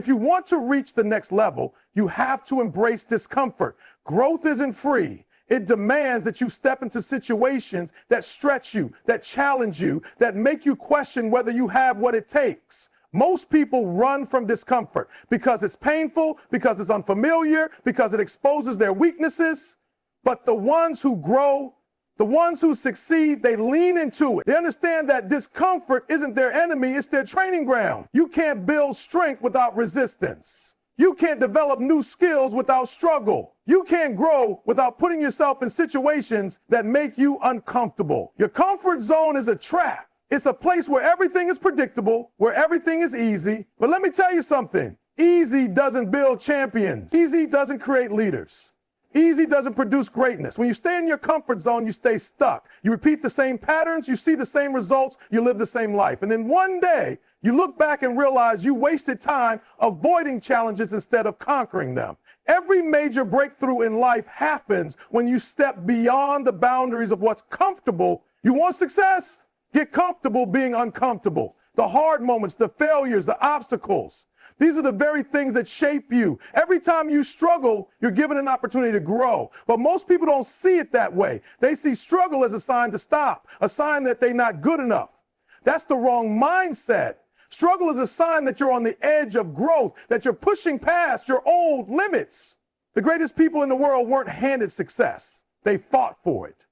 If you want to reach the next level, you have to embrace discomfort. Growth isn't free. It demands that you step into situations that stretch you, that challenge you, that make you question whether you have what it takes. Most people run from discomfort because it's painful, because it's unfamiliar, because it exposes their weaknesses. But the ones who grow, the ones who succeed, they lean into it. They understand that discomfort isn't their enemy, it's their training ground. You can't build strength without resistance. You can't develop new skills without struggle. You can't grow without putting yourself in situations that make you uncomfortable. Your comfort zone is a trap. It's a place where everything is predictable, where everything is easy. But let me tell you something. Easy doesn't build champions. Easy doesn't create leaders. Easy doesn't produce greatness. When you stay in your comfort zone, you stay stuck. You repeat the same patterns, you see the same results, you live the same life. And then one day, you look back and realize you wasted time avoiding challenges instead of conquering them. Every major breakthrough in life happens when you step beyond the boundaries of what's comfortable. You want success? Get comfortable being uncomfortable. The hard moments, the failures, the obstacles. These are the very things that shape you. Every time you struggle, you're given an opportunity to grow. But most people don't see it that way. They see struggle as a sign to stop, a sign that they're not good enough. That's the wrong mindset. Struggle is a sign that you're on the edge of growth, that you're pushing past your old limits. The greatest people in the world weren't handed success. They fought for it.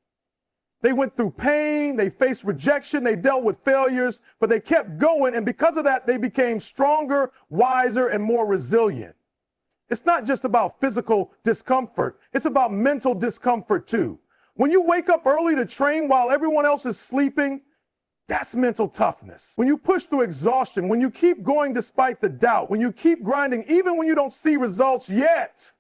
They went through pain, they faced rejection, they dealt with failures, but they kept going, and because of that, they became stronger, wiser, and more resilient. It's not just about physical discomfort, it's about mental discomfort too. When you wake up early to train while everyone else is sleeping, that's mental toughness. When you push through exhaustion, when you keep going despite the doubt, when you keep grinding even when you don't see results yet,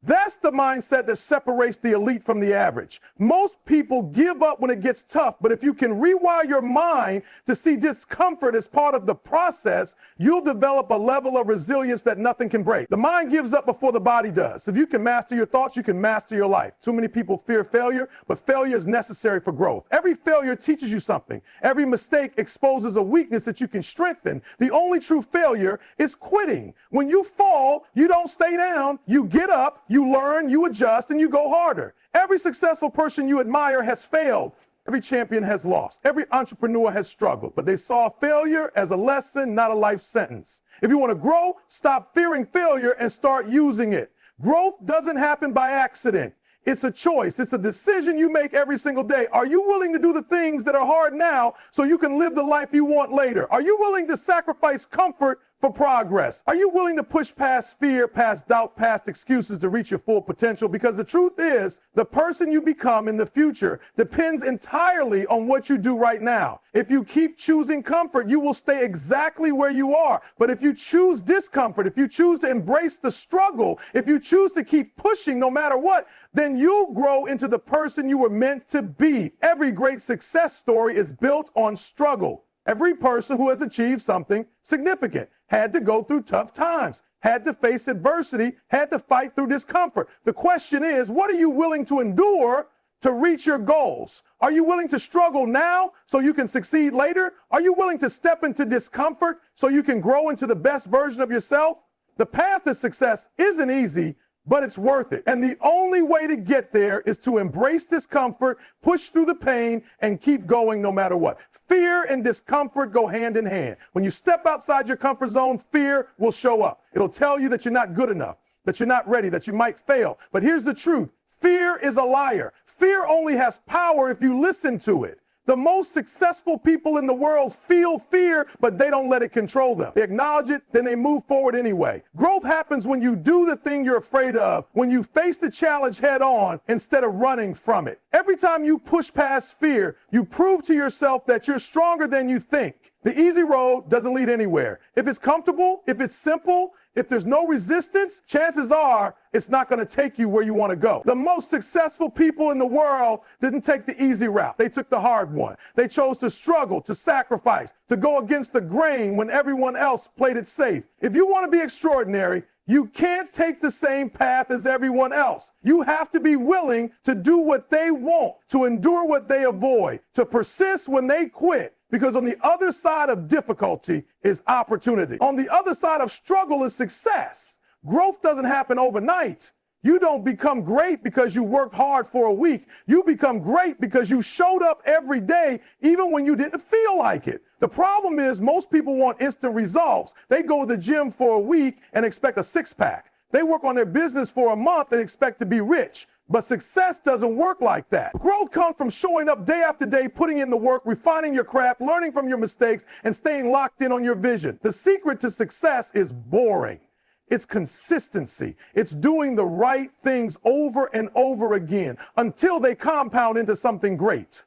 that's the mindset that separates the elite from the average. Most people give up when it gets tough, but if you can rewire your mind to see discomfort as part of the process, you'll develop a level of resilience that nothing can break. The mind gives up before the body does. If you can master your thoughts, you can master your life. Too many people fear failure, but failure is necessary for growth. Every failure teaches you something. Every mistake exposes a weakness that you can strengthen. The only true failure is quitting. When you fall, you don't stay down, you get up, you learn, you adjust, and you go harder. Every successful person you admire has failed. Every champion has lost. Every entrepreneur has struggled, but they saw failure as a lesson, not a life sentence. If you want to grow, stop fearing failure and start using it. Growth doesn't happen by accident. It's a choice. It's a decision you make every single day. Are you willing to do the things that are hard now so you can live the life you want later? Are you willing to sacrifice comfort for progress? Are you willing to push past fear, past doubt, past excuses to reach your full potential? Because the truth is, the person you become in the future depends entirely on what you do right now. If you keep choosing comfort, you will stay exactly where you are. But if you choose discomfort, if you choose to embrace the struggle, if you choose to keep pushing no matter what, then you'll grow into the person you were meant to be. Every great success story is built on struggle. Every person who has achieved something significant had to go through tough times, had to face adversity, had to fight through discomfort. The question is, what are you willing to endure to reach your goals? Are you willing to struggle now so you can succeed later? Are you willing to step into discomfort so you can grow into the best version of yourself? The path to success isn't easy, but it's worth it. And the only way to get there is to embrace discomfort, push through the pain, and keep going no matter what. Fear and discomfort go hand in hand. When you step outside your comfort zone, fear will show up. It'll tell you that you're not good enough, that you're not ready, that you might fail. But here's the truth. Fear is a liar. Fear only has power if you listen to it. The most successful people in the world feel fear, but they don't let it control them. They acknowledge it, then they move forward anyway. Growth happens when you do the thing you're afraid of, when you face the challenge head on instead of running from it. Every time you push past fear, you prove to yourself that you're stronger than you think. The easy road doesn't lead anywhere. If it's comfortable, if it's simple, if there's no resistance, chances are it's not going to take you where you want to go. The most successful people in the world didn't take the easy route. They took the hard one. They chose to struggle, to sacrifice, to go against the grain when everyone else played it safe. If you want to be extraordinary, you can't take the same path as everyone else. You have to be willing to do what they want, to endure what they avoid, to persist when they quit. Because on the other side of difficulty is opportunity. On the other side of struggle is success. Growth doesn't happen overnight. You don't become great because you worked hard for a week. You become great because you showed up every day, even when you didn't feel like it. The problem is most people want instant results. They go to the gym for a week and expect a six-pack. They work on their business for a month and expect to be rich. But success doesn't work like that. Growth comes from showing up day after day, putting in the work, refining your craft, learning from your mistakes, and staying locked in on your vision. The secret to success is boring. It's consistency. It's doing the right things over and over again until they compound into something great.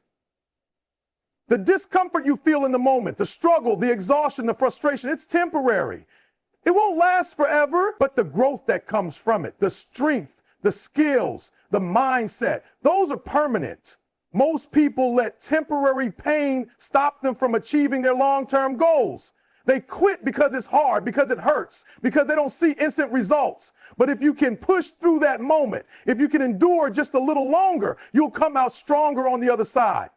The discomfort you feel in the moment, the struggle, the exhaustion, the frustration, it's temporary. It won't last forever, but the growth that comes from it, the strength, the skills, the mindset, those are permanent. Most people let temporary pain stop them from achieving their long-term goals. They quit because it's hard, because it hurts, because they don't see instant results. But if you can push through that moment, if you can endure just a little longer, you'll come out stronger on the other side.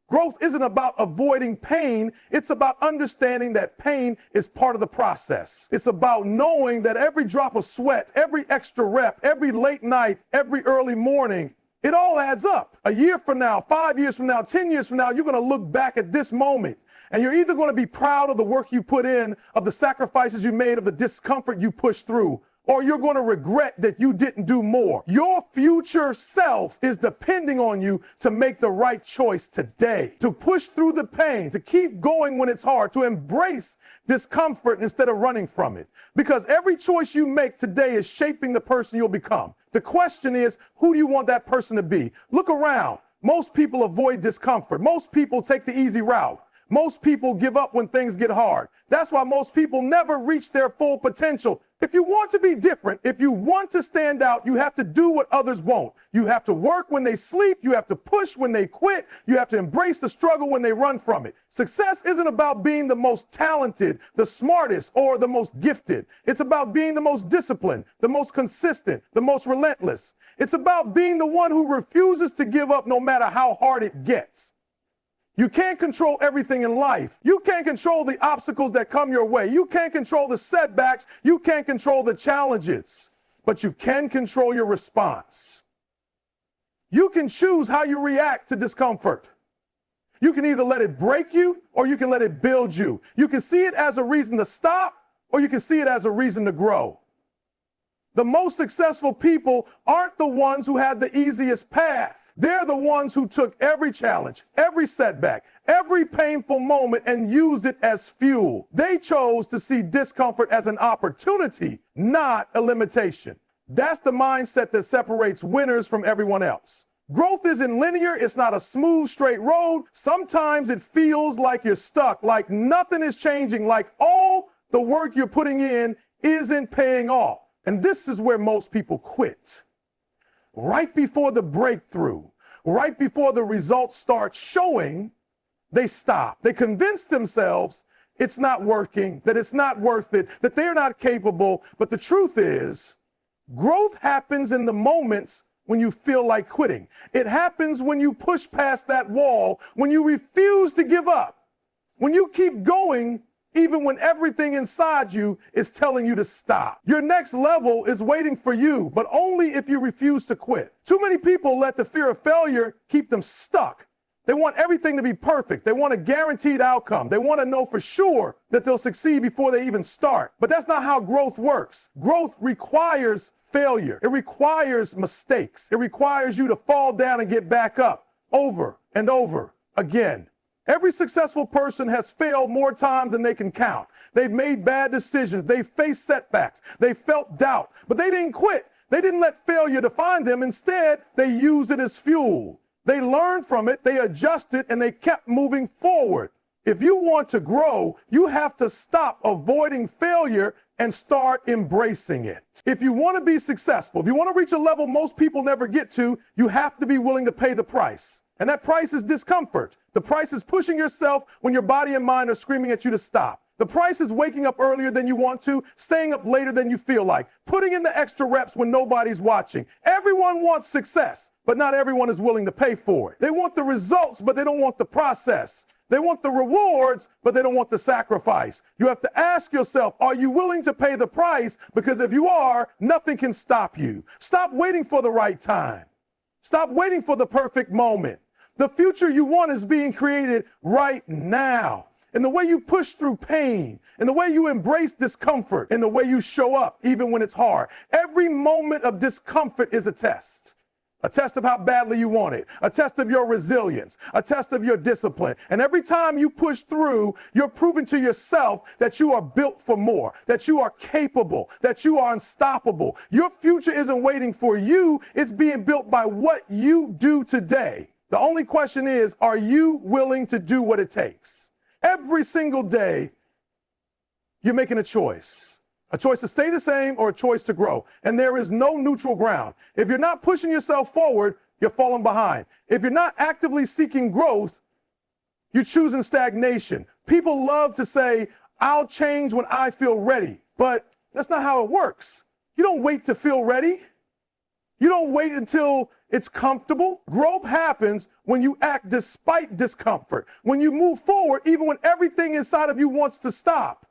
Growth isn't about avoiding pain. It's about understanding that pain is part of the process. It's about knowing that every drop of sweat, every extra rep, every late night, every early morning, it all adds up. A year from now, 5 years from now, 10 years from now, you're going to look back at this moment and you're either going to be proud of the work you put in, of the sacrifices you made, of the discomfort you pushed through, or you're going to regret that you didn't do more. Your future self is depending on you to make the right choice today, to push through the pain, to keep going when it's hard, to embrace discomfort instead of running from it. Because every choice you make today is shaping the person you'll become. The question is, who do you want that person to be? Look around. Most people avoid discomfort. Most people take the easy route. Most people give up when things get hard. That's why most people never reach their full potential. If you want to be different, if you want to stand out, you have to do what others won't. You have to work when they sleep. You have to push when they quit. You have to embrace the struggle when they run from it. Success isn't about being the most talented, the smartest, or the most gifted. It's about being the most disciplined, the most consistent, the most relentless. It's about being the one who refuses to give up no matter how hard it gets. You can't control everything in life. You can't control the obstacles that come your way. You can't control the setbacks. You can't control the challenges, but you can control your response. You can choose how you react to discomfort. You can either let it break you or you can let it build you. You can see it as a reason to stop or you can see it as a reason to grow. The most successful people aren't the ones who had the easiest path. They're the ones who took every challenge, every setback, every painful moment and used it as fuel. They chose to see discomfort as an opportunity, not a limitation. That's the mindset that separates winners from everyone else. Growth isn't linear. It's not a smooth, straight road. Sometimes it feels like you're stuck, like nothing is changing, like all the work you're putting in isn't paying off. And this is where most people quit. Right before the breakthrough, right before the results start showing, they stop. They convince themselves it's not working, that it's not worth it, that they're not capable. But the truth is, growth happens in the moments when you feel like quitting. It happens when you push past that wall, when you refuse to give up, when you keep going even when everything inside you is telling you to stop. Your next level is waiting for you, but only if you refuse to quit. Too many people let the fear of failure keep them stuck. They want everything to be perfect. They want a guaranteed outcome. They want to know for sure that they'll succeed before they even start. But that's not how growth works. Growth requires failure. It requires mistakes. It requires you to fall down and get back up over and over again. Every successful person has failed more times than they can count. They've made bad decisions. They've faced setbacks. They felt doubt, but they didn't quit. They didn't let failure define them. Instead, they used it as fuel. They learned from it, they adjusted, and they kept moving forward. If you want to grow, you have to stop avoiding failure and start embracing it. If you want to be successful, if you want to reach a level most people never get to, you have to be willing to pay the price. And that price is discomfort. The price is pushing yourself when your body and mind are screaming at you to stop. The price is waking up earlier than you want to, staying up later than you feel like, putting in the extra reps when nobody's watching. Everyone wants success, but not everyone is willing to pay for it. They want the results, but they don't want the process. They want the rewards, but they don't want the sacrifice. You have to ask yourself, are you willing to pay the price? Because if you are, nothing can stop you. Stop waiting for the right time. Stop waiting for the perfect moment. The future you want is being created right now. And the way you push through pain, and the way you embrace discomfort, and the way you show up even when it's hard. Every moment of discomfort is a test. A test of how badly you want it, a test of your resilience, a test of your discipline. And every time you push through, you're proving to yourself that you are built for more, that you are capable, that you are unstoppable. Your future isn't waiting for you, it's being built by what you do today. The only question is, are you willing to do what it takes? Every single day, you're making a choice to stay the same or a choice to grow. And there is no neutral ground. If you're not pushing yourself forward, you're falling behind. If you're not actively seeking growth, you're choosing stagnation. People love to say, I'll change when I feel ready. But that's not how it works. You don't wait to feel ready. You don't wait until it's comfortable. Growth happens when you act despite discomfort, when you move forward even when everything inside of you wants to stop.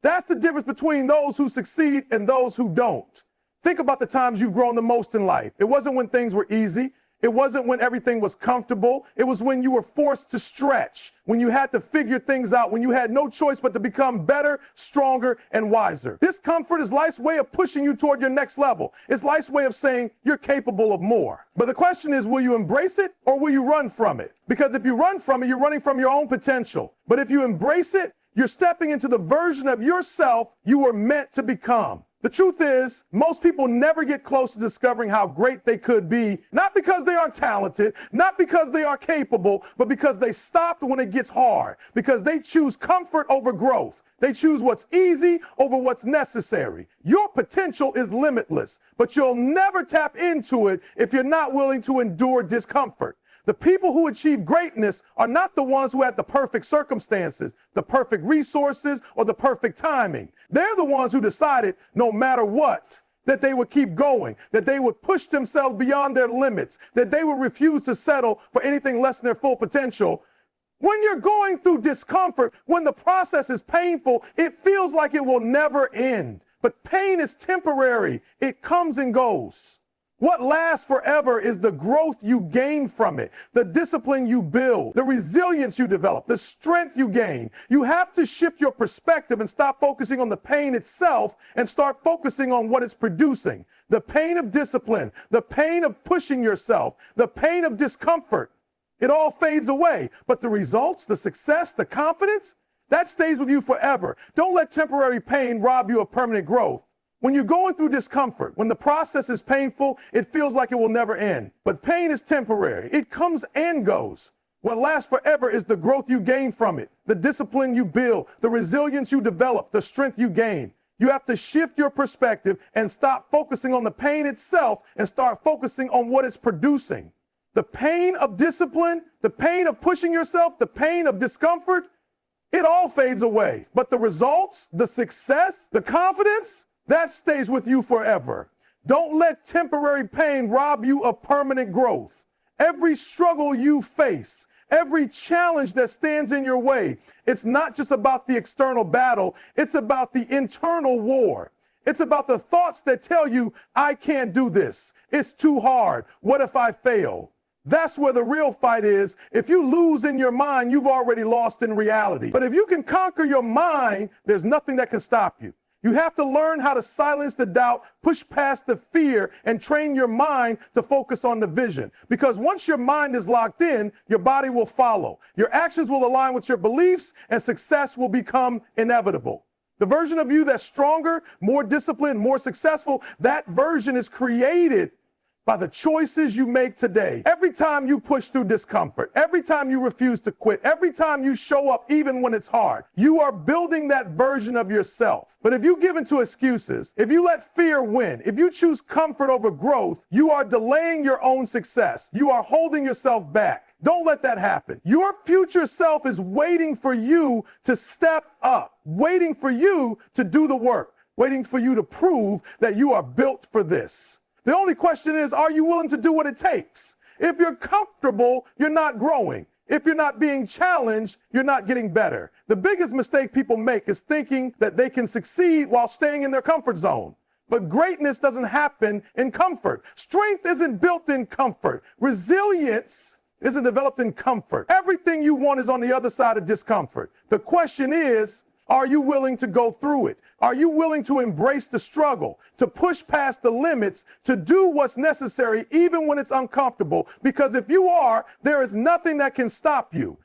That's the difference between those who succeed and those who don't. Think about the times you've grown the most in life. It wasn't when things were easy. It wasn't when everything was comfortable. It was when you were forced to stretch, when you had to figure things out, when you had no choice but to become better, stronger, and wiser. Discomfort is life's way of pushing you toward your next level. It's life's way of saying you're capable of more. But the question is, will you embrace it or will you run from it? Because if you run from it, you're running from your own potential. But if you embrace it, you're stepping into the version of yourself you were meant to become. The truth is, most people never get close to discovering how great they could be, not because they aren't talented, not because they are capable, but because they stopped when it gets hard, because they choose comfort over growth. They choose what's easy over what's necessary. Your potential is limitless, but you'll never tap into it if you're not willing to endure discomfort. The people who achieve greatness are not the ones who had the perfect circumstances, the perfect resources, or the perfect timing. They're the ones who decided, no matter what, that they would keep going, that they would push themselves beyond their limits, that they would refuse to settle for anything less than their full potential. When you're going through discomfort, when the process is painful, it feels like it will never end. But pain is temporary. It comes and goes. What lasts forever is the growth you gain from it, the discipline you build, the resilience you develop, the strength you gain. You have to shift your perspective and stop focusing on the pain itself and start focusing on what it's producing. The pain of discipline, the pain of pushing yourself, the pain of discomfort, it all fades away. But the results, the success, the confidence, that stays with you forever. Don't let temporary pain rob you of permanent growth. When you're going through discomfort, when the process is painful, it feels like it will never end. But pain is temporary. It comes and goes. What lasts forever is the growth you gain from it, the discipline you build, the resilience you develop, the strength you gain. You have to shift your perspective and stop focusing on the pain itself and start focusing on what it's producing. The pain of discipline, the pain of pushing yourself, the pain of discomfort, it all fades away. But the results, the success, the confidence, that stays with you forever. Don't let temporary pain rob you of permanent growth. Every struggle you face, every challenge that stands in your way, it's not just about the external battle, it's about the internal war. It's about the thoughts that tell you, I can't do this. It's too hard. What if I fail? That's where the real fight is. If you lose in your mind, you've already lost in reality. But if you can conquer your mind, there's nothing that can stop you. You have to learn how to silence the doubt, push past the fear, and train your mind to focus on the vision. Because once your mind is locked in, your body will follow. Your actions will align with your beliefs, and success will become inevitable. The version of you that's stronger, more disciplined, more successful, that version is created by the choices you make today. Every time you push through discomfort, every time you refuse to quit, every time you show up even when it's hard, you are building that version of yourself. But if you give into excuses, if you let fear win, if you choose comfort over growth, you are delaying your own success. You are holding yourself back. Don't let that happen. Your future self is waiting for you to step up, waiting for you to do the work, waiting for you to prove that you are built for this. The only question is, are you willing to do what it takes? If you're comfortable, you're not growing. If you're not being challenged, you're not getting better. The biggest mistake people make is thinking that they can succeed while staying in their comfort zone. But greatness doesn't happen in comfort. Strength isn't built in comfort. Resilience isn't developed in comfort. Everything you want is on the other side of discomfort. The question is, are you willing to go through it? Are you willing to embrace the struggle, to push past the limits, to do what's necessary even when it's uncomfortable? Because if you are, there is nothing that can stop you.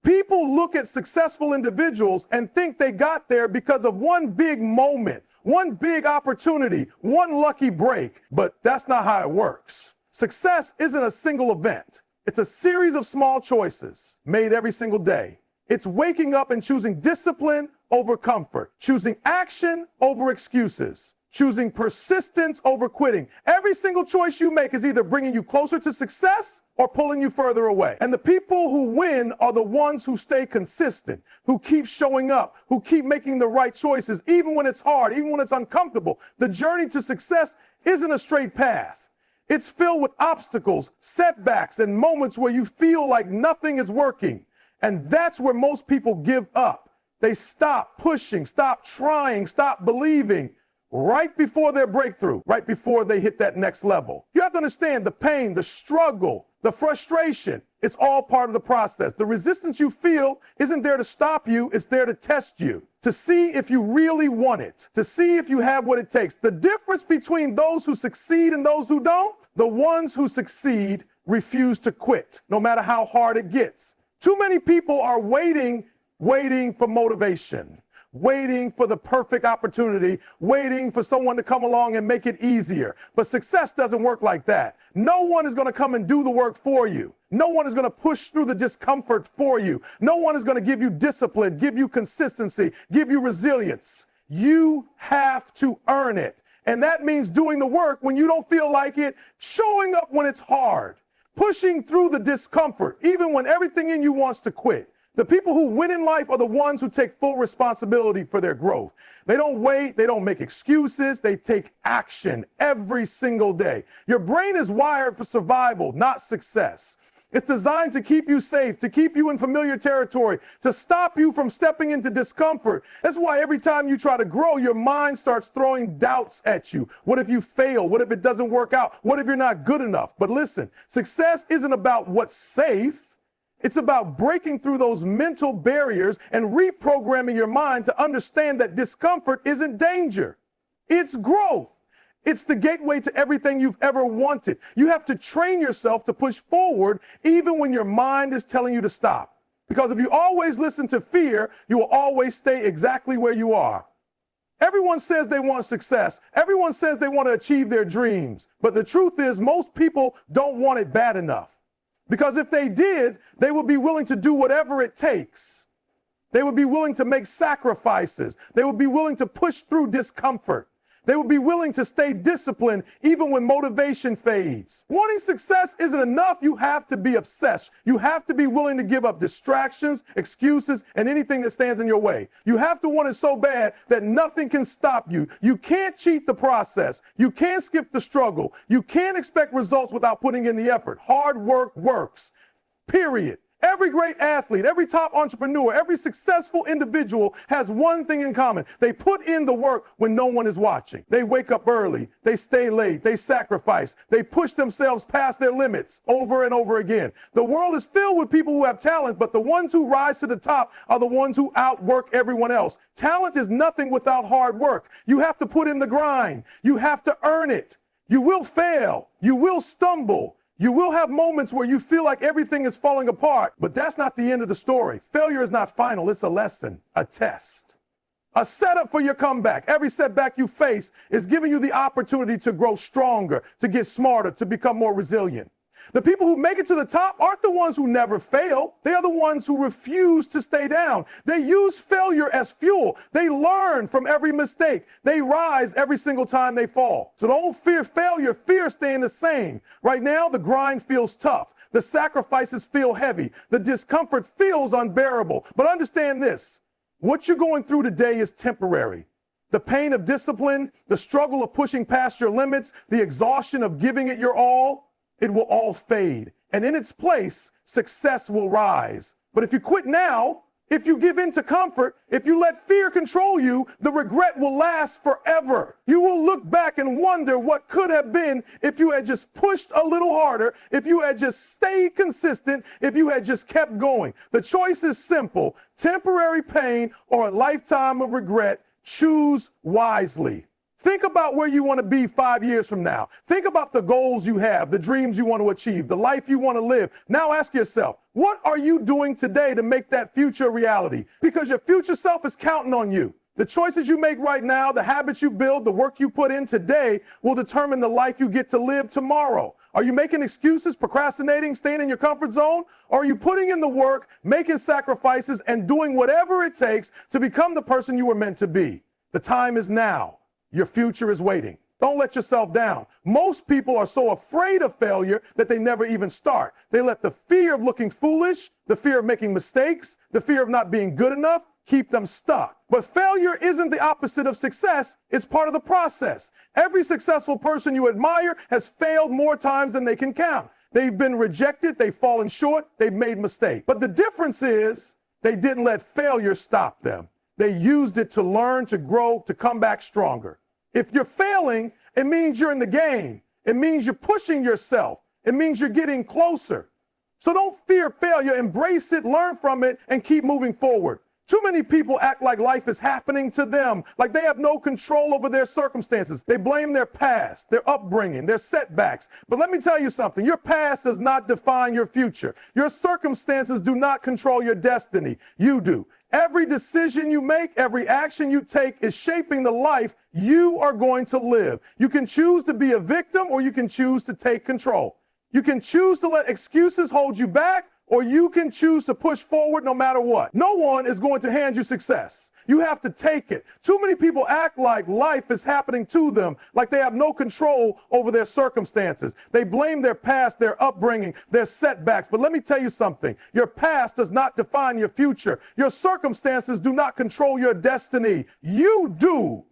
People look at successful individuals and think they got there because of one big moment, one big opportunity, one lucky break. But that's not how it works. Success isn't a single event. It's a series of small choices made every single day. It's waking up and choosing discipline over comfort, choosing action over excuses, choosing persistence over quitting. Every single choice you make is either bringing you closer to success or pulling you further away. And the people who win are the ones who stay consistent, who keep showing up, who keep making the right choices, even when it's hard, even when it's uncomfortable. The journey to success isn't a straight path. It's filled with obstacles, setbacks, and moments where you feel like nothing is working. And that's where most people give up. They stop pushing, stop trying, stop believing right before their breakthrough, right before they hit that next level. You have to understand the pain, the struggle, the frustration. It's all part of the process. The resistance you feel isn't there to stop you. It's there to test you, to see if you really want it, to see if you have what it takes. The difference between those who succeed and those who don't, the ones who succeed refuse to quit, no matter how hard it gets. Too many people are waiting for motivation, waiting for the perfect opportunity, waiting for someone to come along and make it easier. But success doesn't work like that. No one is going to come and do the work for you. No one is going to push through the discomfort for you. No one is going to give you discipline, give you consistency, give you resilience. You have to earn it. And that means doing the work when you don't feel like it, showing up when it's hard, pushing through the discomfort, even when everything in you wants to quit. The people who win in life are the ones who take full responsibility for their growth. They don't wait, they don't make excuses, they take action every single day. Your brain is wired for survival, not success. It's designed to keep you safe, to keep you in familiar territory, to stop you from stepping into discomfort. That's why every time you try to grow, your mind starts throwing doubts at you. What if you fail? What if it doesn't work out? What if you're not good enough? But listen, success isn't about what's safe. It's about breaking through those mental barriers and reprogramming your mind to understand that discomfort isn't danger. It's growth. It's the gateway to everything you've ever wanted. You have to train yourself to push forward even when your mind is telling you to stop. Because if you always listen to fear, you will always stay exactly where you are. Everyone says they want success. Everyone says they want to achieve their dreams. But the truth is, most people don't want it bad enough. Because if they did, they would be willing to do whatever it takes. They would be willing to make sacrifices. They would be willing to push through discomfort. They would be willing to stay disciplined even when motivation fades. Wanting success isn't enough. You have to be obsessed. You have to be willing to give up distractions, excuses, and anything that stands in your way. You have to want it so bad that nothing can stop you. You can't cheat the process. You can't skip the struggle. You can't expect results without putting in the effort. Hard work works. Period. Every great athlete, every top entrepreneur, every successful individual has one thing in common. They put in the work when no one is watching. They wake up early. They stay late. They sacrifice. They push themselves past their limits over and over again. The world is filled with people who have talent, but the ones who rise to the top are the ones who outwork everyone else. Talent is nothing without hard work. You have to put in the grind. You have to earn it. You will fail. You will stumble. You will have moments where you feel like everything is falling apart, but that's not the end of the story. Failure is not final. It's a lesson, a test, a setup for your comeback. Every setback you face is giving you the opportunity to grow stronger, to get smarter, to become more resilient. The people who make it to the top aren't the ones who never fail. They are the ones who refuse to stay down. They use failure as fuel. They learn from every mistake. They rise every single time they fall. So don't fear failure, fear staying the same. Right now, the grind feels tough. The sacrifices feel heavy. The discomfort feels unbearable. But understand this, what you're going through today is temporary. The pain of discipline, the struggle of pushing past your limits, the exhaustion of giving it your all, it will all fade. and in its place, success will rise. But if you quit now, if you give in to comfort, if you let fear control you, the regret will last forever. You will look back and wonder what could have been if you had just pushed a little harder, if you had just stayed consistent, if you had just kept going. The choice is simple: temporary pain or a lifetime of regret. Choose wisely. Think about where you want to be 5 years from now. Think about the goals you have, the dreams you want to achieve, the life you want to live. Now ask yourself, what are you doing today to make that future a reality? Because your future self is counting on you. The choices you make right now, the habits you build, the work you put in today will determine the life you get to live tomorrow. Are you making excuses, procrastinating, staying in your comfort zone? Or are you putting in the work, making sacrifices, and doing whatever it takes to become the person you were meant to be? The time is now. Your future is waiting. Don't let yourself down. Most people are so afraid of failure that they never even start. They let the fear of looking foolish, the fear of making mistakes, the fear of not being good enough keep them stuck. But failure isn't the opposite of success. It's part of the process. Every successful person you admire has failed more times than they can count. They've been rejected, they've fallen short, they've made mistakes. But the difference is they didn't let failure stop them. They used it to learn, to grow, to come back stronger. If you're failing, it means you're in the game. It means you're pushing yourself. It means you're getting closer. So don't fear failure. Embrace it, learn from it, and keep moving forward. Too many people act like life is happening to them, like they have no control over their circumstances. They blame their past, their upbringing, their setbacks. But let me tell you something. Your past does not define your future. Your circumstances do not control your destiny. You do. Every decision you make, every action you take is shaping the life you are going to live. You can choose to be a victim, or you can choose to take control. You can choose to let excuses hold you back, or you can choose to push forward no matter what. No one is going to hand you success. You have to take it. Too many people act like life is happening to them, like they have no control over their circumstances. They blame their past, their upbringing, their setbacks. But let me tell you something. Your past does not define your future. Your circumstances do not control your destiny. You do.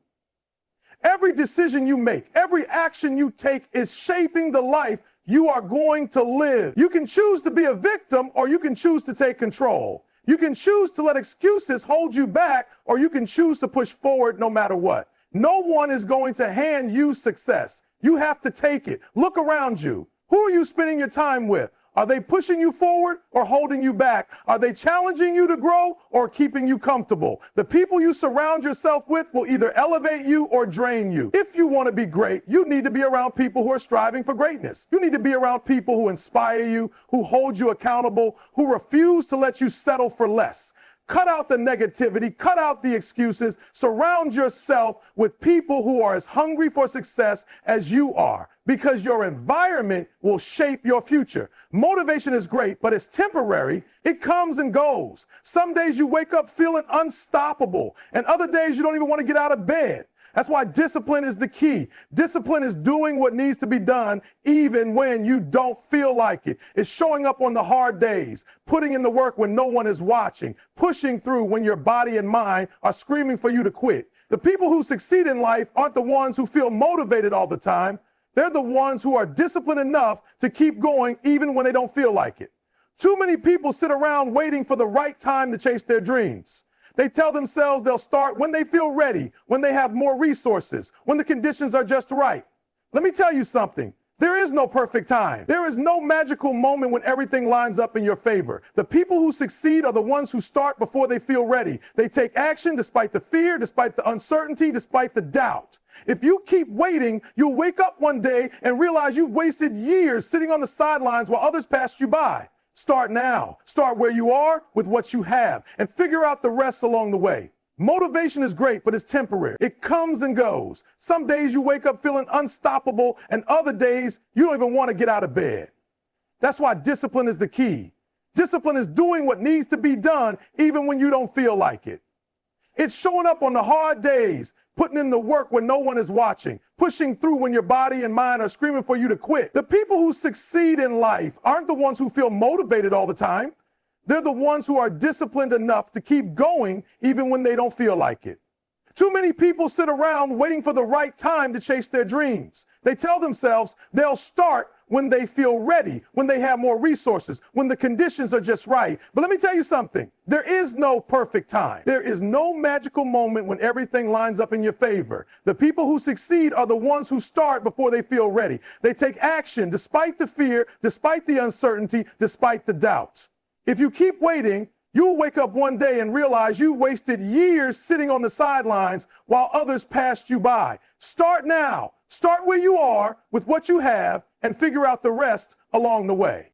Every decision you make, every action you take is shaping the life you are going to live. You can choose to be a victim, or you can choose to take control. You can choose to let excuses hold you back, or you can choose to push forward no matter what. No one is going to hand you success. You have to take it. Look around you. Who are you spending your time with? Are they pushing you forward or holding you back? Are they challenging you to grow or keeping you comfortable? The people you surround yourself with will either elevate you or drain you. If you want to be great, you need to be around people who are striving for greatness. You need to be around people who inspire you, who hold you accountable, who refuse to let you settle for less. Cut out the negativity, cut out the excuses, surround yourself with people who are as hungry for success as you are, because your environment will shape your future. Motivation is great, but it's temporary. It comes and goes. Some days you wake up feeling unstoppable, and other days you don't even want to get out of bed. That's why discipline is the key. Discipline is doing what needs to be done even when you don't feel like it. It's showing up on the hard days, putting in the work when no one is watching, pushing through when your body and mind are screaming for you to quit. The people who succeed in life aren't the ones who feel motivated all the time. They're the ones who are disciplined enough to keep going even when they don't feel like it. Too many people sit around waiting for the right time to chase their dreams. They tell themselves they'll start when they feel ready, when they have more resources, when the conditions are just right. Let me tell you something. There is no perfect time. There is no magical moment when everything lines up in your favor. The people who succeed are the ones who start before they feel ready. They take action despite the fear, despite the uncertainty, despite the doubt. If you keep waiting, you'll wake up one day and realize you've wasted years sitting on the sidelines while others passed you by. Start now. Start where you are with what you have, and figure out the rest along the way. Motivation is great, but it's temporary. It comes and goes. Some days you wake up feeling unstoppable, and other days you don't even want to get out of bed. That's why discipline is the key. Discipline is doing what needs to be done even when you don't feel like it. It's showing up on the hard days, putting in the work when no one is watching, pushing through when your body and mind are screaming for you to quit. The people who succeed in life aren't the ones who feel motivated all the time. They're the ones who are disciplined enough to keep going even when they don't feel like it. Too many people sit around waiting for the right time to chase their dreams. They tell themselves they'll start when they feel ready, when they have more resources, when the conditions are just right. But let me tell you something. There is no perfect time. There is no magical moment when everything lines up in your favor. The people who succeed are the ones who start before they feel ready. They take action despite the fear, despite the uncertainty, despite the doubt. If you keep waiting, you'll wake up one day and realize you wasted years sitting on the sidelines while others passed you by. Start now. Start where you are with what you have and figure out the rest along the way.